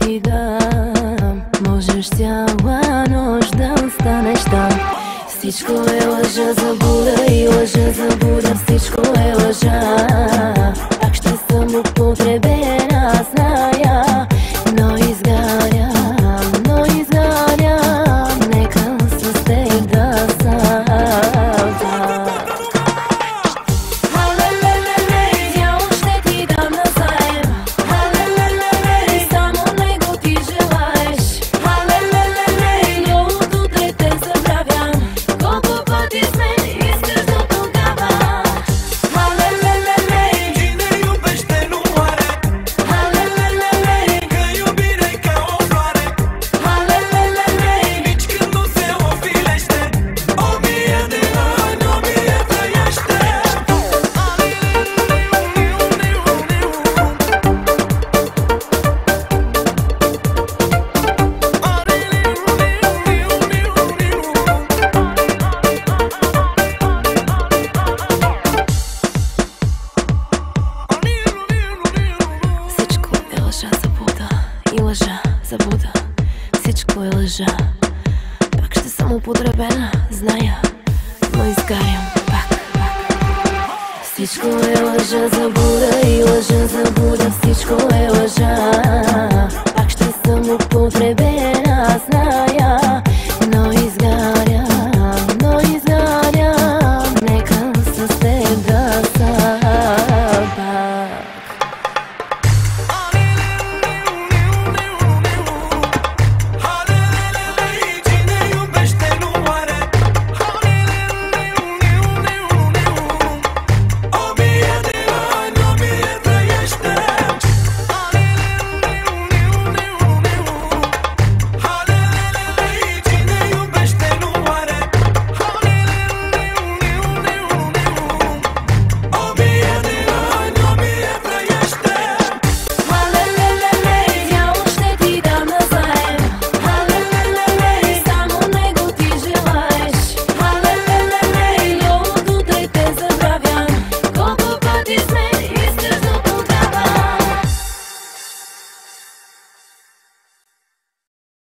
ти дам. Можеш цяла нощ да останеш там. Всичко е лъжа, забуда и лъжа, забуда. Всичко е лъжа. Пак ще съм употребена, зная. Но изгарям, но изгарям. Нека с теб да съм. Лъжа, забуда, всичко е лъжа. Пак ще съм употребена, зная, но изгарям пак. Всичко е лъжа, забуда и лъжа, забуда. Всичко е лъжа.